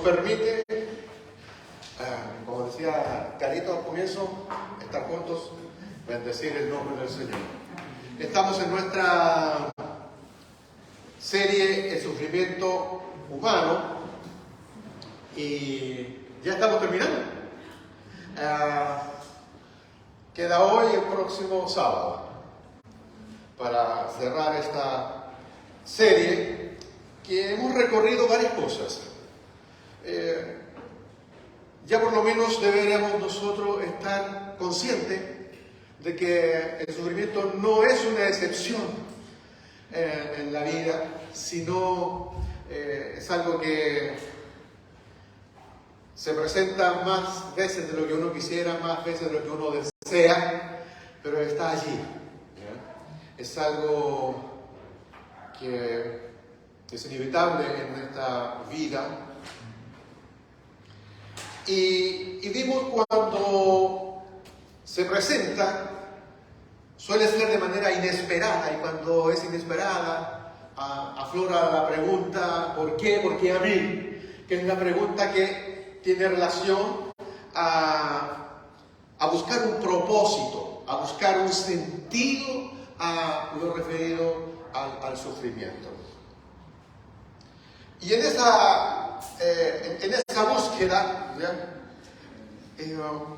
permite, como decía Carito al comienzo, estar juntos, bendecir el nombre del Señor. Estamos en nuestra serie El sufrimiento humano y ya estamos terminando. Queda hoy el próximo sábado para cerrar esta serie que hemos recorrido varias cosas. Ya por lo menos deberíamos nosotros estar conscientes de que el sufrimiento no es una excepción en la vida, sino es algo que se presenta más veces de lo que uno quisiera, más veces de lo que uno desea, pero está allí. ¿Ya? Es algo que es inevitable en esta vida. Y vimos cuando se presenta, suele ser de manera inesperada, y cuando es inesperada, aflora la pregunta, ¿por qué? ¿Por qué a mí? Que es la pregunta que tiene relación a buscar un propósito, a buscar un sentido a lo referido al sufrimiento. Y en esa búsqueda,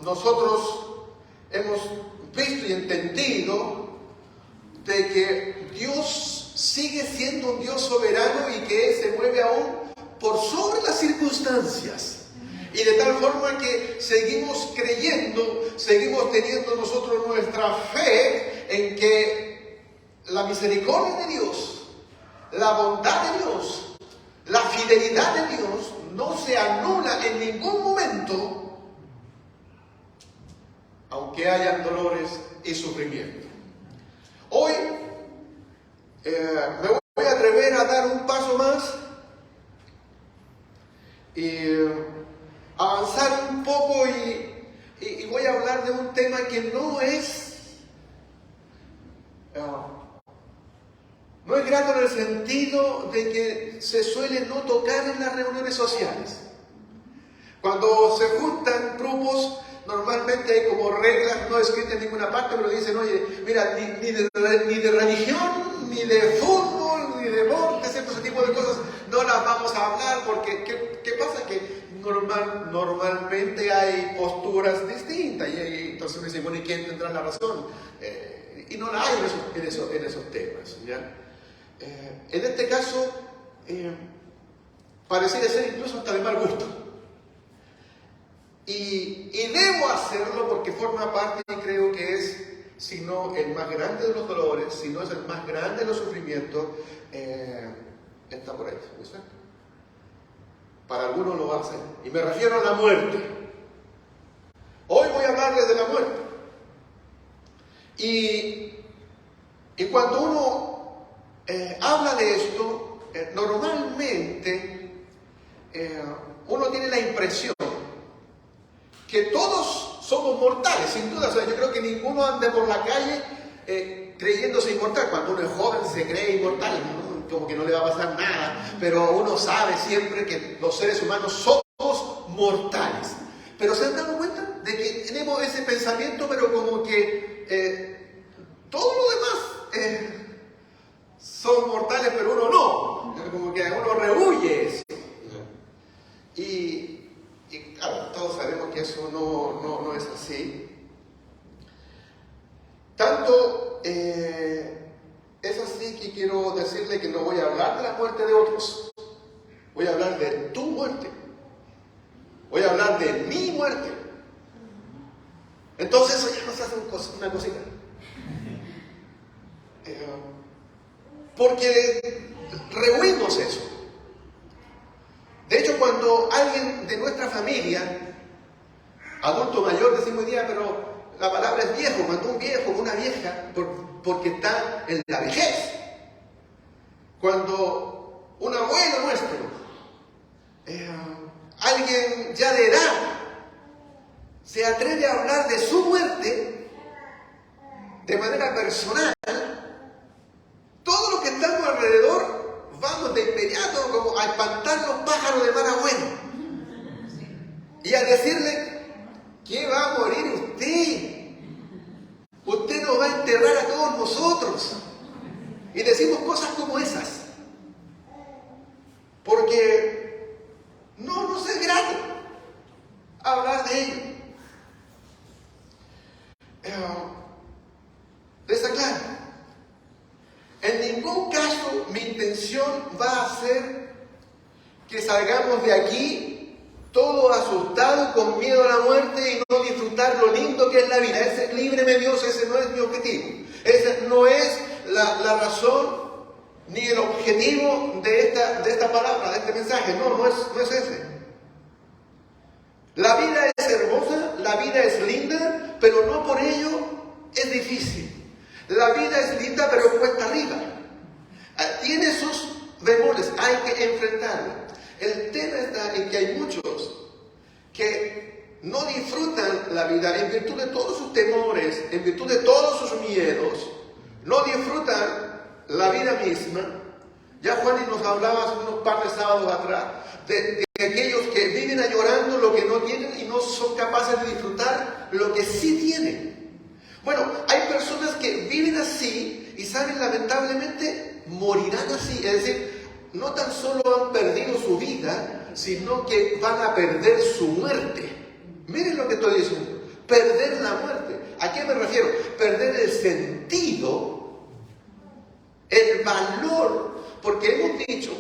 nosotros hemos visto y entendido de que Dios sigue siendo un Dios soberano y que Él se mueve aún por sobre las circunstancias. Y de tal forma que seguimos creyendo, seguimos teniendo nosotros nuestra fe en que la misericordia de Dios, la bondad de Dios, la fidelidad de Dios no se anula en ningún momento, aunque hayan dolores y sufrimiento. Hoy me voy a atrever a dar un paso más y avanzar un poco y voy a hablar de un tema que no es grato en el sentido de que se suele no tocar en las reuniones sociales. Cuando se juntan grupos, normalmente hay como reglas no escritas en ninguna parte, pero dicen, oye, mira, ni de religión, ni de fútbol, ni de deportes, ese tipo de cosas, no las vamos a hablar porque, ¿qué pasa? Que normalmente hay posturas distintas y entonces me dicen, bueno, ¿y quién tendrá la razón? Y no la hay en esos temas, ¿ya? En este caso, pareciera ser incluso hasta de mal gusto. Y debo hacerlo porque forma parte, y creo que es, si no el más grande de los dolores, si no es el más grande de los sufrimientos, está por ahí, ¿no es cierto? Para algunos lo va a hacer. Y me refiero a la muerte. Hoy voy a hablarles de la muerte. Y cuando uno habla de esto, normalmente uno tiene la impresión que todos somos mortales, sin duda. O sea, yo creo que ninguno anda por la calle creyéndose inmortal. Cuando uno es joven se cree inmortal, ¿no? Como que no le va a pasar nada, pero uno sabe siempre que los seres humanos somos mortales. Pero ¿se han dado cuenta de que tenemos ese pensamiento, pero como que todo lo demás son mortales, pero uno no? Como que uno rehuye eso. Y claro, todos sabemos que eso no es así. Tanto es así que quiero decirle que no voy a hablar de la muerte de otros. Voy a hablar de tu muerte. Voy a hablar de mi muerte. Entonces eso ya nos hace una cosita. Porque rehuimos eso. De hecho, cuando alguien de nuestra familia, adulto mayor, decimos hoy día, pero la palabra es viejo, cuando un viejo o una vieja, porque está en la vejez. Cuando un abuelo nuestro, alguien ya de edad, se atreve a hablar de su muerte de manera personal, todos los que estamos alrededor vamos de inmediato como a espantar los pájaros de mal agüero. decirle, ¿qué va a morir usted? Usted nos va a enterrar a todos nosotros. Y decimos cosas como esas. Porque no nos es grato hablar de ello. Les aclaro, en ningún caso mi intención va a ser que salgamos de aquí todos asustados, con miedo a la muerte y no disfrutar lo lindo que es la vida. Ese líbreme Dios, ese no es mi objetivo. Esa no es la razón ni el objetivo de esta palabra, de este mensaje. No es ese. La vida es hermosa, la vida es linda, pero no por ello es difícil. La vida es linda, pero cuesta arriba. Tiene sus bemoles, hay que enfrentarla. El tema está en que hay muchos que no disfrutan la vida en virtud de todos sus temores, en virtud de todos sus miedos, no disfrutan la vida misma. Ya Juan nos hablaba hace unos par de sábados atrás de aquellos que viven añorando lo que no tienen y no son capaces de disfrutar lo que sí tienen. Bueno, hay personas que viven así y saben, lamentablemente morirán así. Es decir, no tan solo han perdido su vida, sino que van a perder su muerte. Miren lo que estoy diciendo. Perder la muerte. ¿A qué me refiero? Perder el sentido, el valor. Porque hemos dicho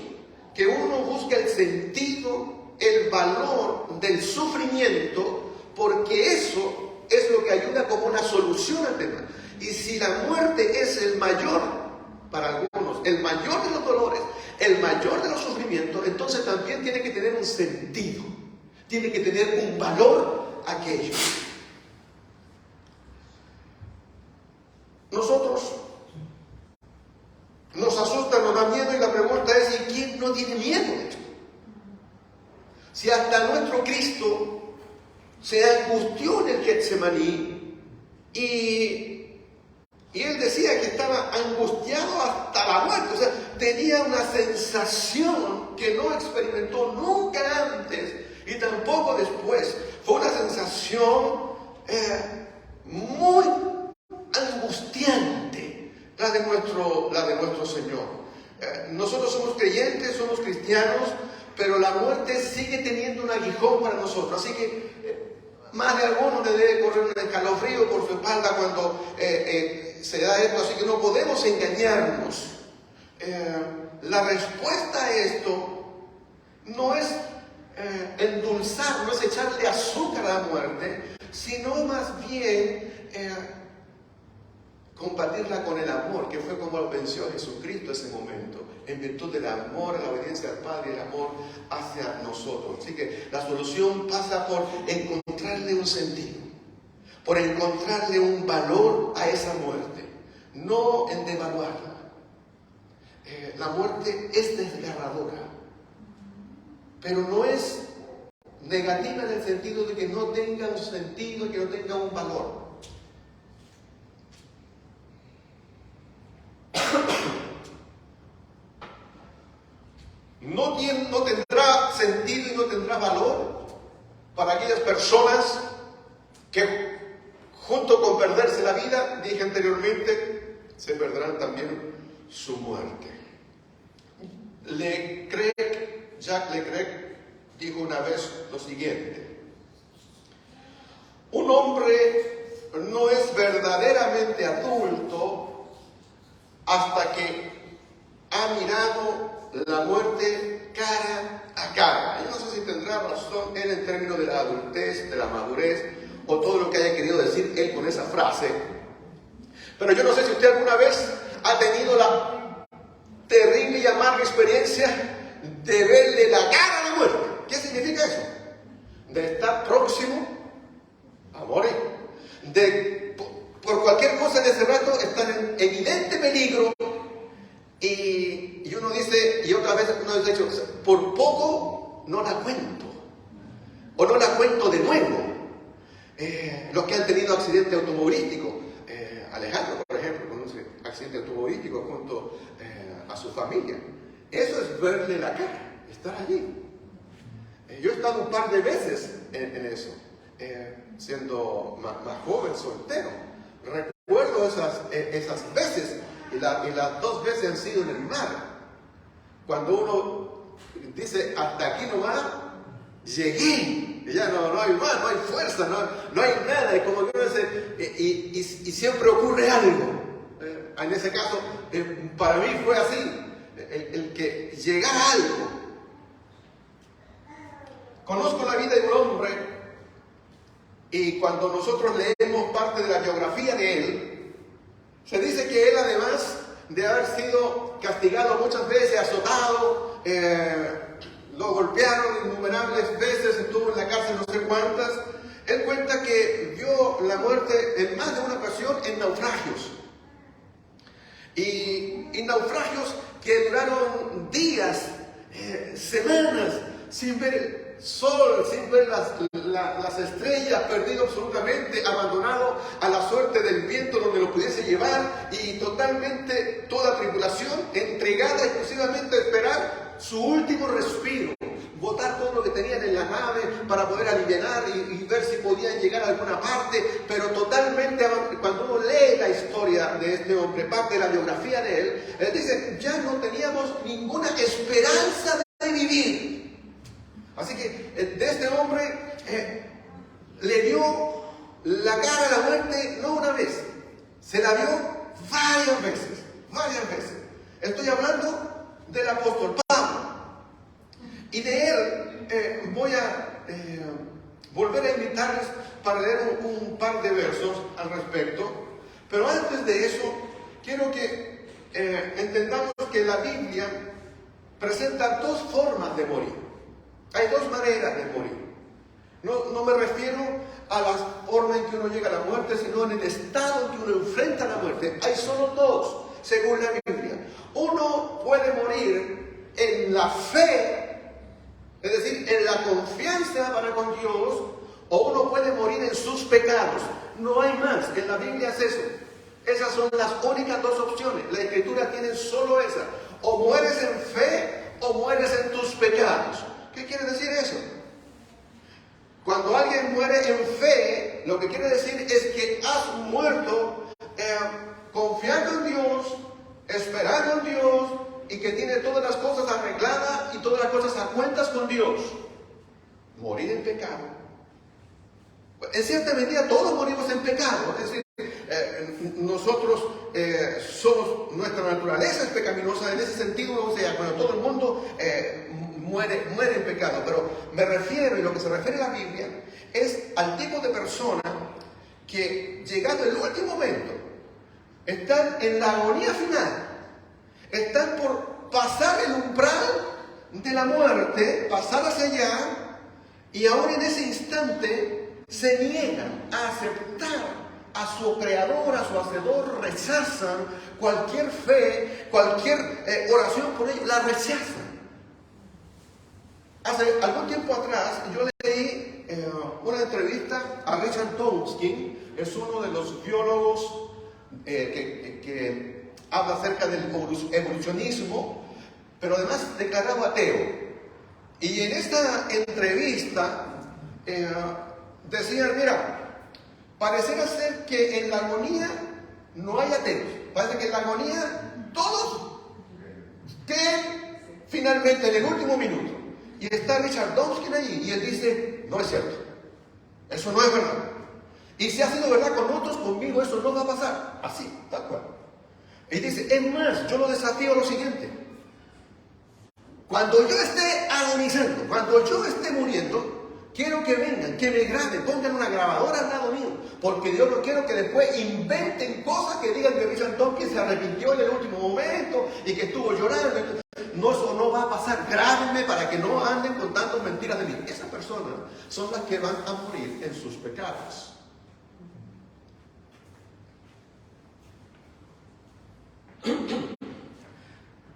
que uno busca el sentido, el valor del sufrimiento, porque eso es lo que ayuda como una solución al tema. Y si la muerte es el mayor, para algunos, el mayor de los dolores, el mayor de los sufrimientos, entonces también tiene que tener un sentido, tiene que tener un valor aquello. Nosotros nos asusta, nos da miedo, y la pregunta es, ¿y quién no tiene miedo de esto? Si hasta nuestro Cristo se angustió en el Getsemaní y él decía que estaba angustiado hasta la muerte, o sea, tenía una sensación que no experimentó nunca antes y tampoco después. Fue una sensación muy angustiante, la de nuestro Señor. Nosotros somos creyentes, somos cristianos, pero la muerte sigue teniendo un aguijón para nosotros. Así que más de alguno le debe correr un escalofrío por su espalda cuando se da esto. Así que no podemos engañarnos. La respuesta a esto no es endulzar, no es echarle azúcar a la muerte, sino más bien compartirla con el amor, que fue como lo venció Jesucristo ese momento, en virtud del amor, la obediencia al Padre y el amor hacia nosotros. Así que la solución pasa por encontrarle un sentido, por encontrarle un valor a esa muerte, no en devaluarla. La muerte es desgarradora, pero no es negativa en el sentido de que no tenga un sentido y que no tenga un valor. No tendrá sentido y no tendrá valor para aquellas personas que, junto con perderse la vida, dije anteriormente, se perderán también su muerte. Jacques Leclerc dijo una vez lo siguiente: un hombre no es verdaderamente adulto hasta que ha mirado la muerte cara a cara. Yo no sé si tendrá razón él en términos de la adultez, de la madurez, o todo lo que haya querido decir él con esa frase, pero yo no sé si usted alguna vez ha tenido la terrible y amarga experiencia de verle la cara a la muerte. ¿Qué significa eso? De estar próximo a morir, de por cualquier cosa en ese rato estar en evidente peligro. Y uno dice, y otra vez uno dice, por poco no la cuento, o no la cuento de nuevo. Los que han tenido accidente automovilístico, Alejandro, por ejemplo, con un accidente automovilístico junto a su familia, eso es verle la cara, estar allí. Yo he estado un par de veces en eso, siendo más joven, soltero. Recuerdo esas veces, y las 2 veces han sido en el mar. Cuando uno dice, hasta aquí nomás, llegué, y ya no hay más, no hay fuerza, no hay nada, y como que uno dice, y siempre ocurre algo. En ese caso, para mí fue así, el que llegara algo. Conozco la vida de un hombre, y cuando nosotros leemos parte de la biografía de él, se dice que él, además de haber sido castigado muchas veces, azotado, lo golpearon innumerables veces, estuvo en la cárcel no sé cuántas, él cuenta que vio la muerte en más de una ocasión en naufragios. Y naufragios que duraron días, semanas, sin ver el sol, sin ver las estrellas, perdido absolutamente, abandonado a la suerte del viento donde lo pudiese llevar, y totalmente toda tribulación, entregada exclusivamente a esperar su último respiro, botar todo lo que tenían en la nave para poder aliviar y ver si podían llegar a alguna parte, pero totalmente, cuando uno lee la historia de este hombre, parte de la biografía de él, dice, ya no teníamos ninguna esperanza de vivir. Así que de este hombre le dio la cara a la muerte no una vez, se la dio varias veces. Estoy hablando del apóstol Pablo. Y de él voy a volver a invitarles para leer un par de versos al respecto. Pero antes de eso, quiero que entendamos que la Biblia presenta 2 formas de morir. Hay 2 maneras de morir. No me refiero a la forma en que uno llega a la muerte, sino en el estado en que uno enfrenta la muerte. Hay solo 2, según la Biblia. Uno puede morir en la fe, es decir, en la confianza para con Dios, o uno puede morir en sus pecados. No hay más. En la Biblia es eso. Esas son las únicas 2 opciones. La Escritura tiene solo esa. O mueres en fe o mueres en tus pecados. ¿Qué quiere decir eso? Cuando alguien muere en fe, lo que quiere decir es que has muerto confiando en Dios, esperando en Dios, y que tiene todas las cosas arregladas y todas las cosas a cuentas con Dios. Morir en pecado. En cierta medida todos morimos en pecado. Es decir, nosotros somos, nuestra naturaleza es pecaminosa. En ese sentido, o sea, bueno, todo el mundo muere en pecado. Pero me refiero, y lo que se refiere a la Biblia, es al tipo de persona que, llegado el último momento, están en la agonía final. Están por pasar el umbral de la muerte, pasar hacia allá, y aún en ese instante se niegan a aceptar a su creador, a su hacedor, rechazan cualquier fe, cualquier oración por ellos, la rechazan. Hace algún tiempo atrás yo leí una entrevista a Richard Dawkins, es uno de los biólogos que habla acerca del evolucionismo, pero además declarado ateo. Y en esta entrevista decían, mira, pareciera ser que en la agonía no hay ateos. Parece que en la agonía todos queden finalmente en el último minuto. Y está Richard Dawkins allí y él dice, no es cierto, eso no es verdad. Y si ha sido verdad con otros, conmigo eso no va a pasar. Así, tal cual. Y dice, es más, yo lo desafío a lo siguiente. Cuando yo esté agonizando, cuando yo esté muriendo, quiero que vengan, que me graben, pongan una grabadora al lado mío, porque yo no quiero que después inventen cosas que digan que Richard Dawkins se arrepintió en el último momento y que estuvo llorando. No, eso no va a pasar. Grábenme para que no anden contando mentiras de mí. Esas personas son las que van a morir en sus pecados.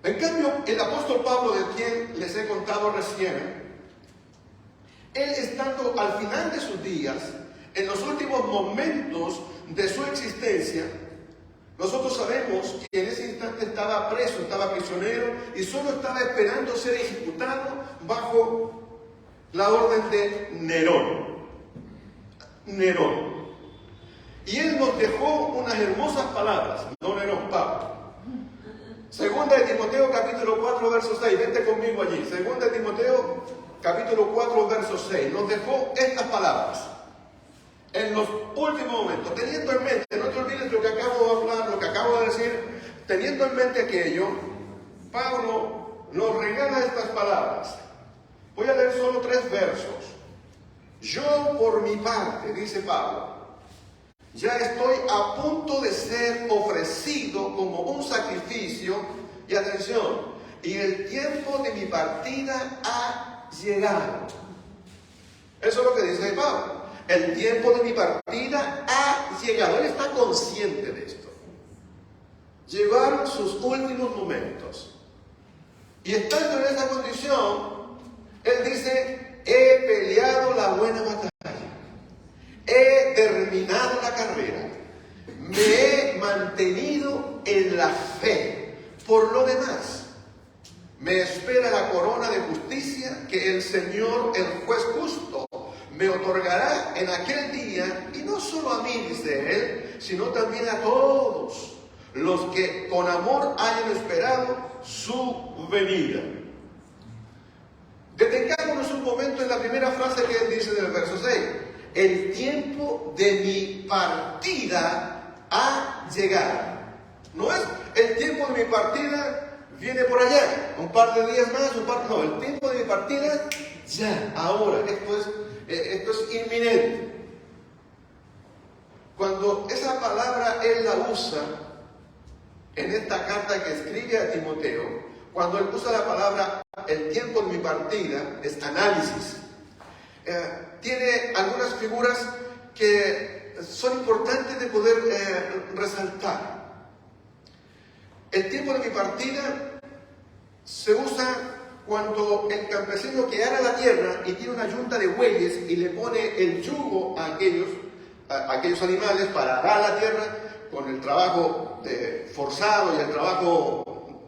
En cambio, el apóstol Pablo, de quien les he contado recién, él, estando al final de sus días, en los últimos momentos de su existencia, nosotros sabemos que en ese instante estaba preso, estaba prisionero y solo estaba esperando ser ejecutado bajo la orden de Nerón. Nerón. Y él nos dejó unas hermosas palabras, no Nerón, Pablo. Segunda de Timoteo, capítulo 4, verso 6. Vente conmigo allí. Segunda de Timoteo, capítulo 4, verso 6. Nos dejó estas palabras. En los últimos momentos, teniendo en mente, no te olvides lo que acabo de hablar, lo que acabo de decir, teniendo en mente aquello, Pablo nos regala estas palabras. Voy a leer solo 3 versos. Yo por mi parte, dice Pablo, ya estoy a punto de ser ofrecido como un sacrificio, y atención, y el tiempo de mi partida ha llegado. Eso es lo que dice Pablo. El tiempo de mi partida ha llegado. Él está consciente de esto. Llegaron sus últimos momentos. Y estando en esa condición, él dice, he peleado la buena batalla. He terminado la carrera. Me he mantenido en la fe. Por lo demás, me espera la corona de justicia que el Señor, el juez justo, me otorgará en aquel día, y no solo a mí, dice él, sino también a todos los que con amor hayan esperado su venida. Detengámonos un momento en la primera frase que él dice del verso 6. El tiempo de mi partida ha llegado. No es el tiempo de mi partida viene por allá, un par de días más, no, el tiempo de mi partida ya, ahora, esto es inminente. Cuando esa palabra él la usa en esta carta que escribe a Timoteo, cuando él usa la palabra el tiempo de mi partida, es análisis. Tiene algunas figuras que son importantes de poder resaltar. El tiempo de mi partida se usa cuando el campesino que ara la tierra y tiene una yunta de bueyes y le pone el yugo a aquellos animales para arar la tierra con el trabajo forzado y el trabajo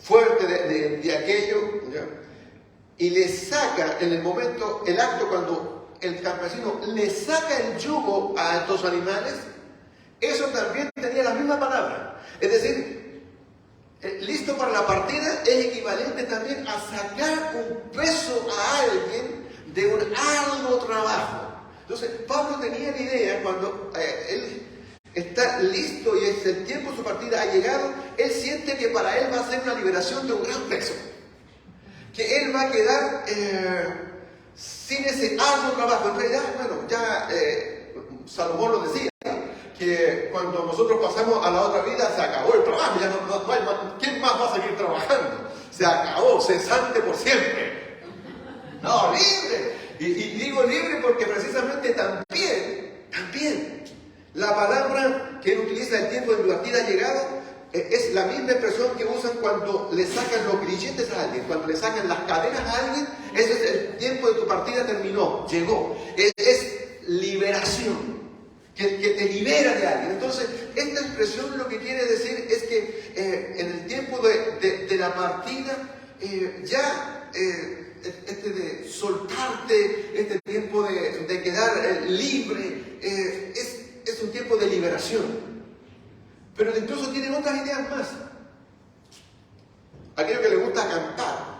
fuerte de aquello, ¿ya? Y le saca en el momento, el acto cuando el campesino le saca el yugo a estos animales, eso también tenía la misma palabra. Es decir, listo para la partida es equivalente también a sacar un peso a alguien de un arduo trabajo. Entonces, Pablo tenía la idea cuando él está listo y el tiempo de su partida ha llegado, él siente que para él va a ser una liberación de un gran peso. Que él va a quedar sin ese arduo trabajo. En realidad, bueno, ya Salomón lo decía, que cuando nosotros pasamos a la otra vida se acabó el trabajo, ya no hay más, ¿quién más va a seguir trabajando? Se acabó, cesante por siempre. No, libre. Y digo libre porque precisamente también, la palabra que él utiliza, el tiempo de mi partida ha llegado, es la misma expresión que usan cuando le sacan los grilletes a alguien, cuando le sacan las cadenas a alguien. Ese es el tiempo de tu partida terminó, llegó. Es liberación, que te libera de alguien. Entonces, esta expresión lo que quiere decir es que en el tiempo de la partida, de soltarte, este tiempo de quedar libre, es un tiempo de liberación. Pero incluso tienen otras ideas más. Aquellos que les gusta acampar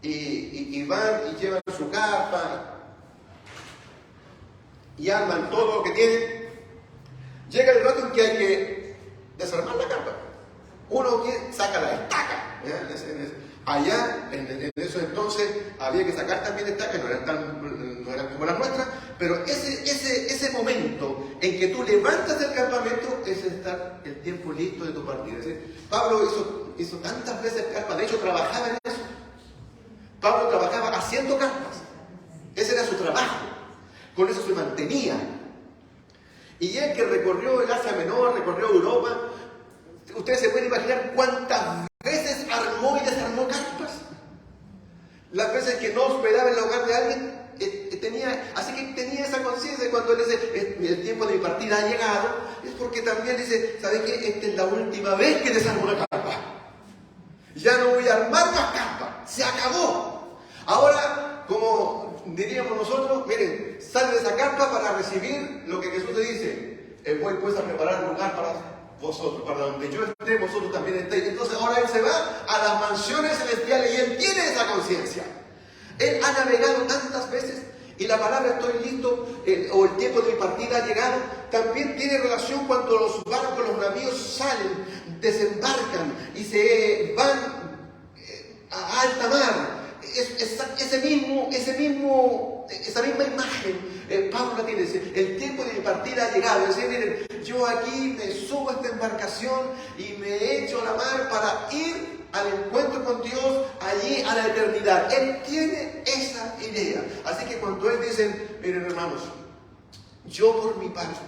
y van y llevan su carpa y arman todo lo que tienen, llega el rato en que hay que desarmar la carpa. Uno saca la estaca. Allá, en esos entonces, había que sacar también estacas, no eran como las nuestras, pero ese momento en que tú levantas el campamento es estar el tiempo listo de tu partida. Es decir, Pablo hizo tantas veces carpas, de hecho trabajaba en eso. Pablo trabajaba haciendo carpas. Ese era su trabajo. Con eso se mantenía. Y él que recorrió el Asia Menor, recorrió Europa, ustedes se pueden imaginar cuántas veces armó y desarmó carpas. Las veces que no hospedaba en el hogar de alguien, así que tenía esa conciencia de cuando él dice, el tiempo de mi partida ha llegado, es porque también dice, ¿saben qué? Esta es la última vez que desarmo una carpa. Ya no voy a armar más carpas, se acabó. Ahora, como diríamos nosotros, miren, sale de esa carpa para recibir lo que Jesús te dice. Voy pues a preparar un lugar para vosotros, para donde yo esté, vosotros también estéis. Entonces ahora Él se va a las mansiones celestiales y Él tiene esa conciencia. Él ha navegado tantas veces y la palabra estoy listo o el tiempo de mi partida ha llegado, también tiene relación cuando los barcos, los navíos salen, desembarcan y se van a alta mar. Esa misma imagen, Pablo la tiene, dice, el tiempo de mi partida ha llegado. Dice, miren, yo aquí me subo a esta embarcación y me echo a la mar para ir al encuentro con Dios, allí a la eternidad. Él tiene esa idea. Así que cuando Él dice, miren hermanos, yo por mi parte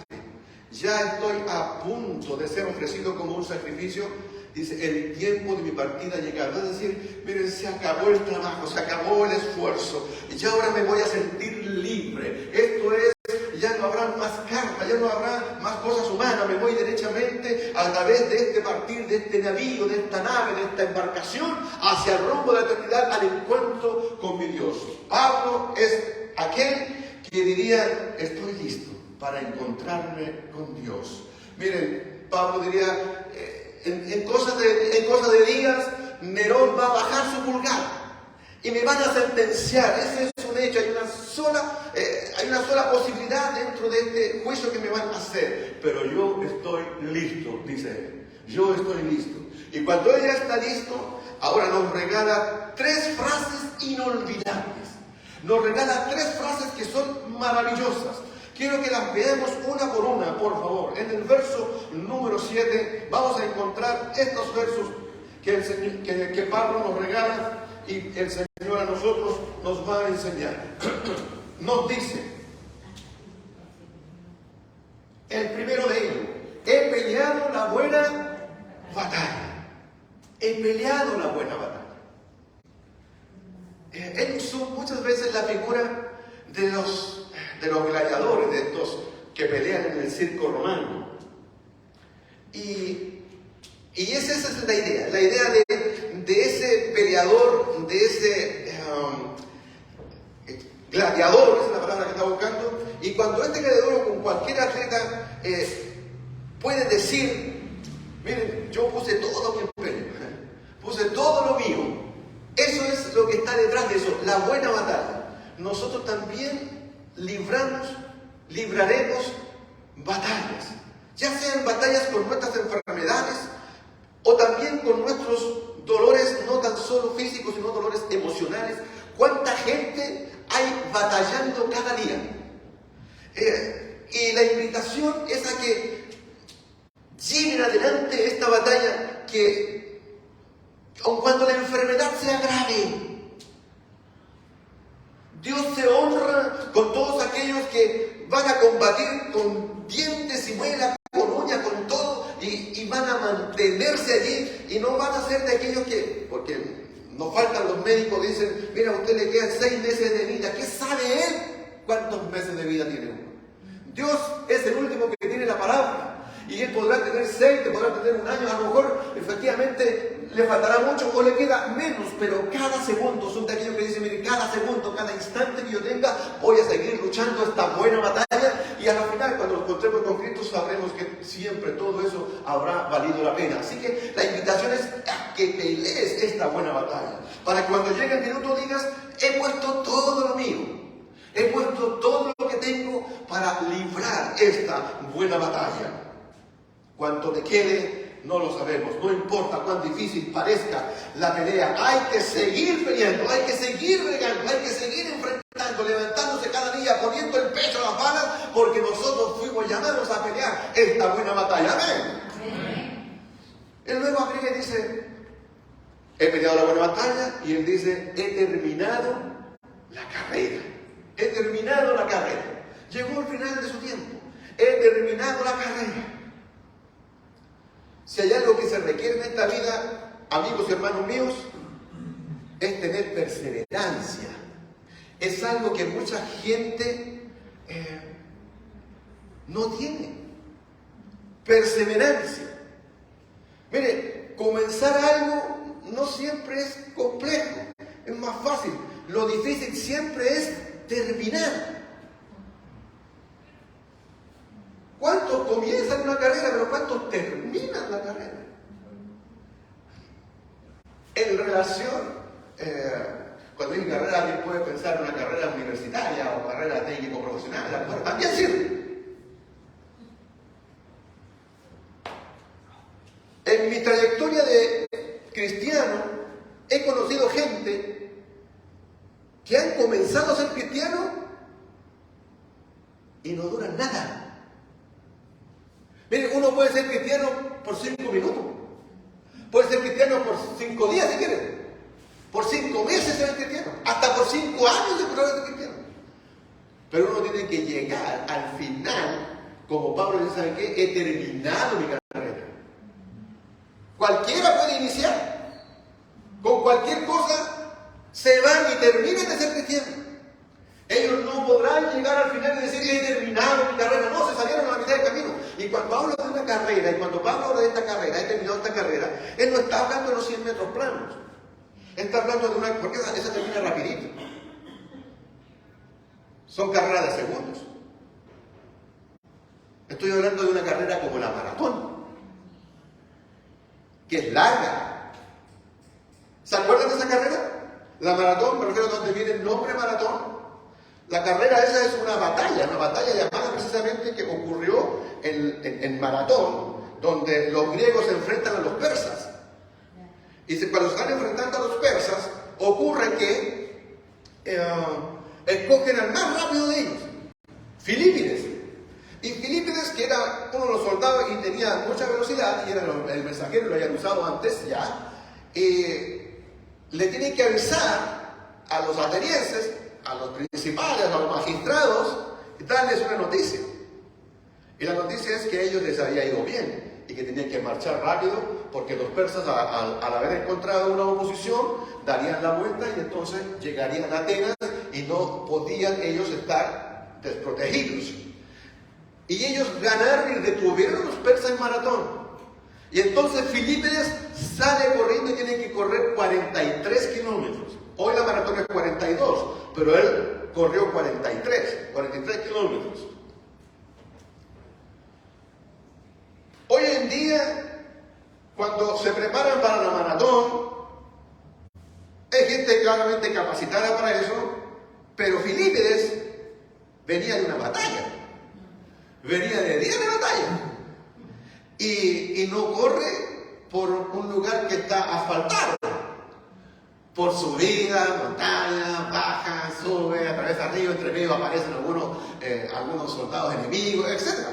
ya estoy a punto de ser ofrecido como un sacrificio, dice, el tiempo de mi partida ha llegado. Es decir, miren, se acabó el trabajo, se acabó el esfuerzo, y ya ahora me voy a sentir libre. Esto es, ya no habrá más carga, ya no habrá más cosas humanas. Me voy derechamente a través de este partir, de este navío, de esta nave, de esta embarcación, hacia el rumbo de la eternidad, al encuentro con mi Dios. Pablo es aquel que diría, estoy listo para encontrarme con Dios. Miren, Pablo diría, en cosas de días, Nerón va a bajar su pulgar y me van a sentenciar. Ese es un hecho. Hay una sola posibilidad dentro de este juicio que me van a hacer. Pero yo estoy listo, dice él. Yo estoy listo. Y cuando él ya está listo, ahora nos regala 3 frases inolvidables. Nos regala 3 frases que son maravillosas. Quiero que las veamos una por una, por favor. En el verso número 7 vamos a encontrar estos versos que Pablo nos regala y el Señor a nosotros nos va a enseñar. Nos dice, el primero de ellos, he peleado la buena batalla. He peleado la buena batalla. Él usó muchas veces la figura de los gladiadores, de estos que pelean en el circo romano. Y esa es la idea de ese peleador, de ese gladiador, esa es la palabra que está buscando. Y cuando este gladiador o con cualquier atleta puede decir, miren, yo puse todo mi empeño, puse todo lo mío. Eso es lo que está detrás de eso, la buena batalla. Nosotros también libraremos batallas, ya sean batallas con nuestras enfermedades o también con nuestros dolores, no tan solo físicos, sino dolores emocionales. ¿Cuánta gente hay batallando cada día? Y la invitación es a que lleven adelante esta batalla, que aun cuando la enfermedad sea grave, Dios se honra con todos aquellos que van a combatir con dientes y muelas, con uñas, con todo, y van a mantenerse allí, y no van a ser de aquellos que, porque nos faltan los médicos, dicen, mira, a usted le quedan 6 meses de vida. ¿Qué sabe él cuántos meses de vida tiene uno? Dios es el último que tiene la palabra. Y él podrá tener 6, te podrá tener 1 año, a lo mejor efectivamente le faltará mucho o le queda menos, pero cada segundo, son de aquellos que dicen, mire, cada segundo, cada instante que yo tenga, voy a seguir luchando esta buena batalla, y al final, cuando nos encontremos con Cristo, sabremos que siempre todo eso habrá valido la pena. Así que la invitación es a que pelees esta buena batalla, para que cuando llegue el minuto digas, he puesto todo lo mío, he puesto todo lo que tengo para librar esta buena batalla. Cuánto te quede, no lo sabemos. No importa cuán difícil parezca la pelea, hay que seguir peleando, hay que seguir regando, hay que seguir enfrentando, levantándose cada día, poniendo el pecho a las balas, porque nosotros fuimos llamados a pelear esta buena batalla. Amén. Él luego agrega y dice, he peleado la buena batalla, y él dice, he terminado la carrera. He terminado la carrera. Llegó el final de su tiempo. He terminado la carrera. Si hay algo que se requiere en esta vida, amigos y hermanos míos, es tener perseverancia. Es algo que mucha gente no tiene. Perseverancia. Mire, comenzar algo no siempre es complejo, es más fácil. lo difícil siempre es terminar. ¿Cuántos comienzan una carrera, pero cuántos terminan la carrera? En relación, cuando hay carrera, alguien puede pensar en una carrera universitaria o carrera técnico-profesional, a lo mejor también sirve. En mi trayectoria de cristiano, he conocido gente que han comenzado a ser cristianos y no duran nada. Miren, uno puede ser cristiano por 5 minutos, puede ser cristiano por 5 días si quiere, por 5 meses ser cristiano, hasta por 5 años de prueba de cristiano. Pero uno tiene que llegar al final, como Pablo dice, ¿sabe qué? He terminado mi carrera. Cualquiera puede iniciar, con cualquier cosa se van y terminan de ser cristianos. Ellos no podrán llegar al final y decir, he terminado mi carrera. No, se salieron a la mitad del camino. Y cuando habla de una carrera, y cuando Pablo habla de esta carrera, he terminado esta carrera, él no está hablando de los 100 metros planos. Él está hablando de una, porque esa termina rapidito. Son carreras de segundos. Estoy hablando de una carrera como la maratón, que es larga. ¿Se acuerdan de esa carrera? La maratón, me refiero a donde viene el nombre maratón. La carrera esa es una batalla llamada precisamente que ocurrió en Maratón, donde los griegos se enfrentan a los persas. Y cuando se están enfrentando a los persas, ocurre que escogen al más rápido de ellos, Filípides. Y Filípides, que era uno de los soldados y tenía mucha velocidad, y era el mensajero, lo habían usado antes ya, le tienen que avisar a los atenienses, a los principales, a los magistrados, y darles una noticia. Y la noticia es que a ellos les había ido bien y que tenían que marchar rápido porque los persas, al haber encontrado una oposición, darían la vuelta y entonces llegarían a Atenas y no podían ellos estar desprotegidos. Y ellos ganaron y detuvieron a los persas en Maratón. Y entonces Filípides sale corriendo y tiene que correr 43 kilómetros. Hoy la maratón es 42, pero él corrió 43 kilómetros. Hoy en día, cuando se preparan para la maratón, hay gente claramente capacitada para eso, pero Filípides venía de una batalla, venía de días de batalla, y no corre por un lugar que está asfaltado, por subida, montaña, baja, sube, atraviesa río, entre medio aparecen algunos soldados enemigos, etc.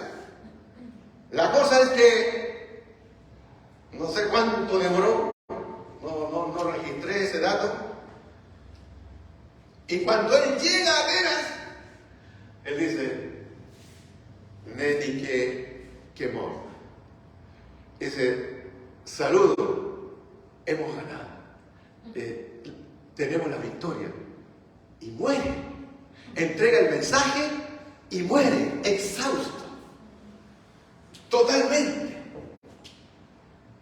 La cosa es que no sé cuánto demoró, no registré ese dato, y cuando él llega a Atenas, él dice, Neti que mor. Dice, saludo, hemos ganado. Tenemos la victoria, y muere, entrega el mensaje y muere exhausto, totalmente.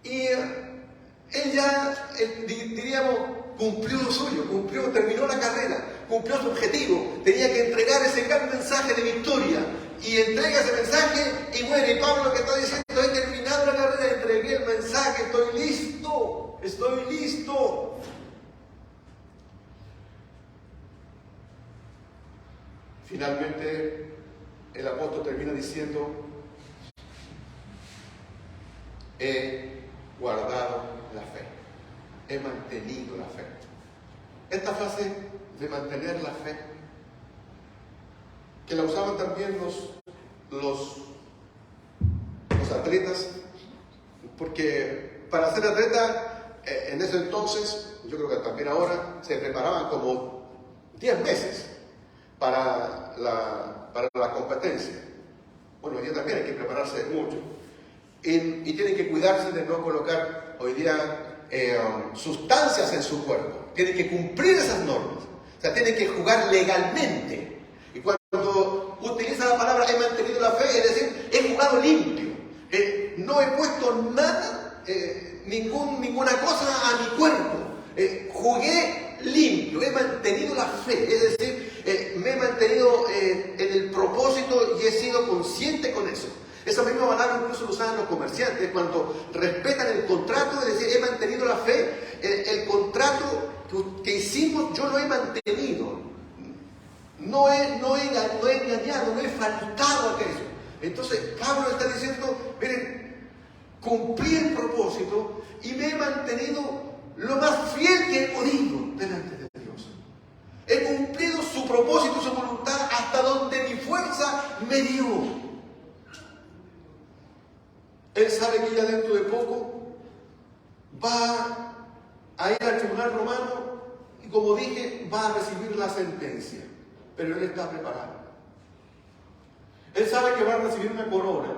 Y él ya, diríamos, cumplió lo suyo, terminó la carrera, cumplió su objetivo, tenía que entregar ese gran mensaje de victoria, y entrega ese mensaje y muere. Y Pablo, que está diciendo, he terminado la carrera, entregué el mensaje, estoy listo. Finalmente, el apóstol termina diciendo, he guardado la fe, he mantenido la fe. Esta frase de mantener la fe, que la usaban también los atletas, porque para ser atleta, en ese entonces, yo creo que también ahora, se preparaban como 10 meses para la competencia. Bueno, hoy día también hay que prepararse mucho. Y tienen que cuidarse de no colocar hoy día sustancias en su cuerpo. Tienen que cumplir esas normas. O sea, tienen que jugar legalmente. Y cuando utiliza la palabra he mantenido la fe, es decir, he jugado limpio. No he puesto nada, ninguna cosa a mi cuerpo. Jugué limpio, he mantenido la fe, es decir, me he mantenido en el propósito y he sido consciente con eso. Esa misma palabra incluso lo usaban los comerciantes cuando respetan el contrato, es decir, he mantenido la fe, el contrato que hicimos yo lo he mantenido, no he engañado, no he faltado a aquello. Entonces Pablo está diciendo, miren, cumplí el propósito y me he mantenido lo más fiel que he podido delante de Dios. He cumplido su propósito, su voluntad, hasta donde mi fuerza me dio. Él sabe que ya dentro de poco va a ir al tribunal romano y, como dije, va a recibir la sentencia. Pero él está preparado. Él sabe que va a recibir una corona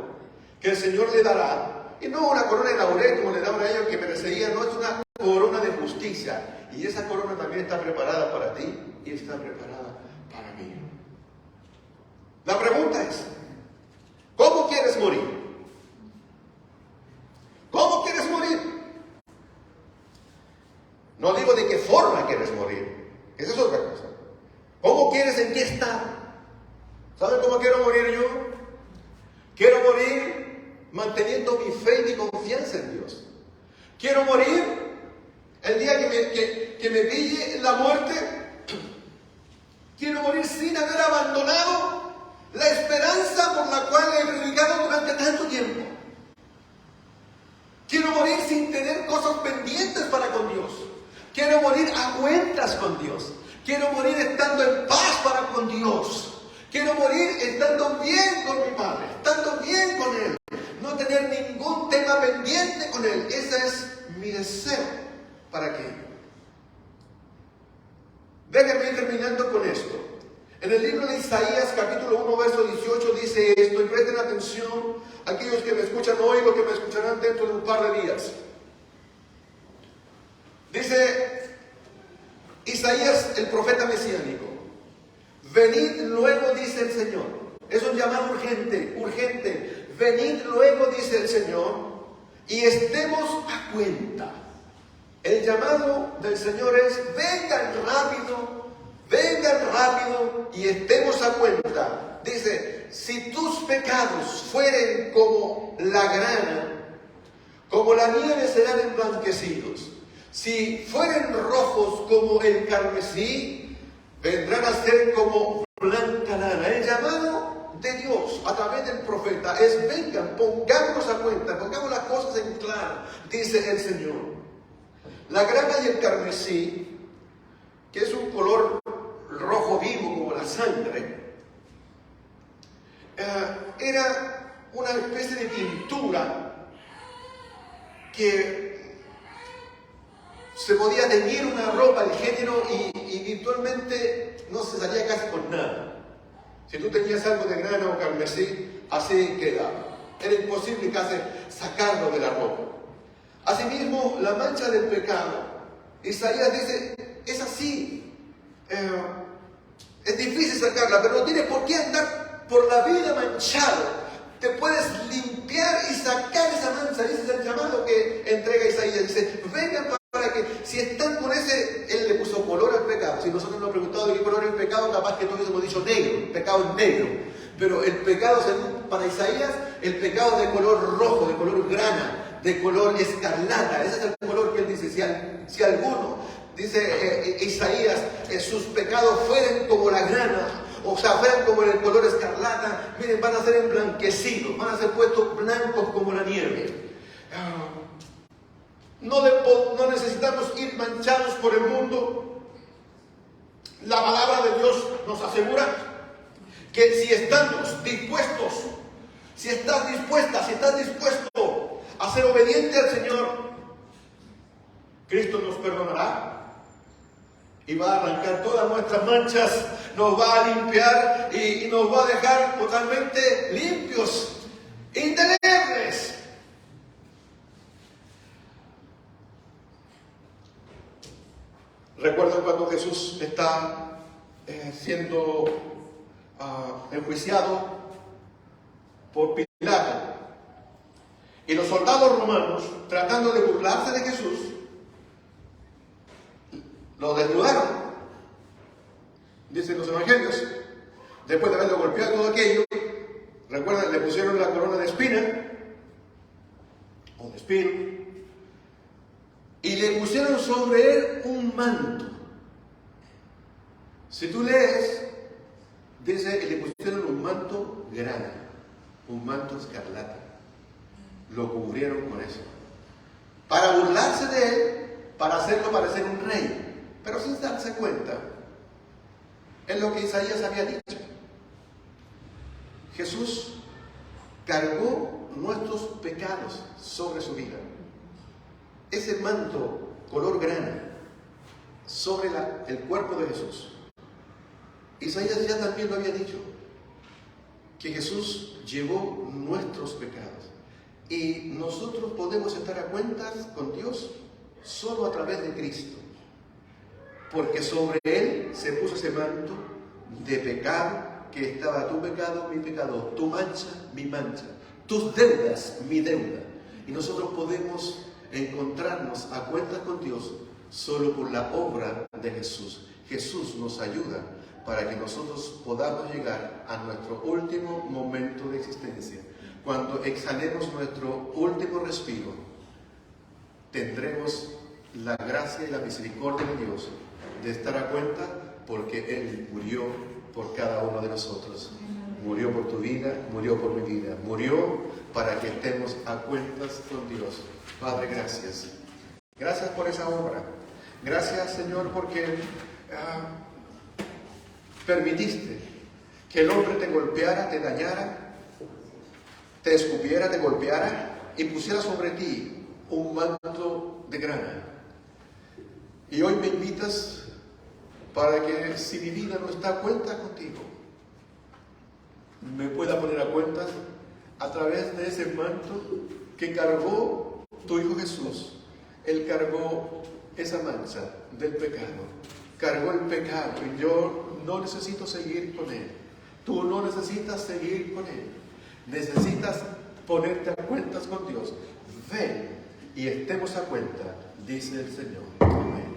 que el Señor le dará. Y no una corona de laurel como le daban a ellos que merecerían, no, es una corona de justicia. Y esa corona también está preparada para ti y está preparada para mí. La pregunta es, ¿cómo quieres morir? ¿Cómo quieres morir? No digo de qué forma quieres morir. Esa es otra cosa. ¿Cómo quieres? ¿En qué estado? ¿Saben cómo quiero morir yo? Quiero morir manteniendo mi fe y mi confianza en Dios. Quiero morir el día que me pille la muerte. Quiero morir sin haber abandonado la esperanza por la cual he predicado durante tanto tiempo. Quiero morir sin tener cosas pendientes para con Dios. Quiero morir a cuentas con Dios. Quiero morir estando en paz para con Dios. Quiero morir estando bien con mi Padre, estando bien con Él. No tener ningún tema pendiente con Él. Ese es mi deseo. ¿Para qué? Déjenme ir terminando con esto. En el libro de Isaías, capítulo 1, verso 18, dice esto, y presten atención aquellos que me escuchan hoy, los que me escucharán dentro de un par de días. Dice Isaías, el profeta mesiánico, venid luego, dice el Señor. Es un llamado urgente, urgente. Venid luego, dice el Señor, y estemos a cuenta. El llamado del Señor es, vengan rápido y estemos a cuenta. Dice, si tus pecados fueren como la grana, como la nieve serán emblanquecidos. Si fueren rojos como el carmesí, vendrán a ser como blanca lana. El llamado de Dios a través del profeta es, vengan, pongámonos a cuenta, pongamos las cosas en claro, dice el Señor. La grana y el carmesí, que es un color rojo vivo como la sangre, era una especie de pintura que se podía teñir una ropa, el género, y virtualmente no se salía casi con nada. Si tú tenías algo de grana o carmesí, así quedaba. Era imposible casi sacarlo de la ropa. Asimismo, la mancha del pecado, Isaías dice, es así. Es difícil sacarla, pero no tienes por qué andar por la vida manchado. Te puedes limpiar y sacar esa mancha. Ese es el llamado que entrega Isaías. Dice, vengan para que, si están con ese, él le puso color al pecado. Si nosotros nos hemos preguntado de qué color es el pecado, capaz que todos hemos dicho negro. El pecado es negro. Pero el pecado, según para Isaías, el pecado de color rojo, de color grana, de color escarlata. Ese es el color que él dice. Si alguno, dice Isaías, sus pecados fueren como la grana, o sea, fueran como el color escarlata, miren, van a ser emblanquecidos, van a ser puestos blancos como la nieve. No necesitamos ir manchados por el mundo. La palabra de Dios nos asegura que si estamos dispuestos, si estás dispuesta, si estás dispuesto a ser obediente al Señor, Cristo nos perdonará y va a arrancar todas nuestras manchas, nos va a limpiar y nos va a dejar totalmente limpios, indelebles. ¿Recuerdan cuando Jesús está siendo enjuiciado por Pilato? Y los soldados romanos, tratando de burlarse de Jesús, lo desnudaron, dicen los evangelios, después de haberlo golpeado todo aquello. Recuerdan, le pusieron la corona de espina, o de espino, y le pusieron sobre él un manto. Si tú lees, dice que le pusieron un manto grana, un manto escarlata. Lo cubrieron con eso, para burlarse de él, para hacerlo parecer un rey, pero sin darse cuenta en lo que Isaías había dicho. Jesús cargó nuestros pecados sobre su vida. Ese manto color grana sobre el cuerpo de Jesús. Isaías ya también lo había dicho, que Jesús llevó nuestros pecados. Y nosotros podemos estar a cuentas con Dios solo a través de Cristo. Porque sobre Él se puso ese manto de pecado, que estaba tu pecado, mi pecado, tu mancha, mi mancha, tus deudas, mi deuda. Y nosotros podemos encontrarnos a cuentas con Dios solo por la obra de Jesús. Jesús nos ayuda para que nosotros podamos llegar a nuestro último momento de existencia. Cuando exhalemos nuestro último respiro, tendremos la gracia y la misericordia de Dios de estar a cuenta, porque Él murió por cada uno de nosotros. Murió por tu vida, murió por mi vida, murió para que estemos a cuentas con Dios. Padre, gracias. Gracias por esa obra. Gracias, Señor, porque permitiste que el hombre te golpeara, te dañara, te escupiera, te golpeara y pusiera sobre ti un manto de grana. Y hoy me invitas para que, si mi vida no está a cuenta contigo, me pueda poner a cuentas a través de ese manto que cargó tu Hijo Jesús. Él cargó esa mancha del pecado, cargó el pecado, y yo no necesito seguir con él. Tú no necesitas seguir con él. Necesitas ponerte a cuentas con Dios. Ven y estemos a cuenta, dice el Señor. Amén.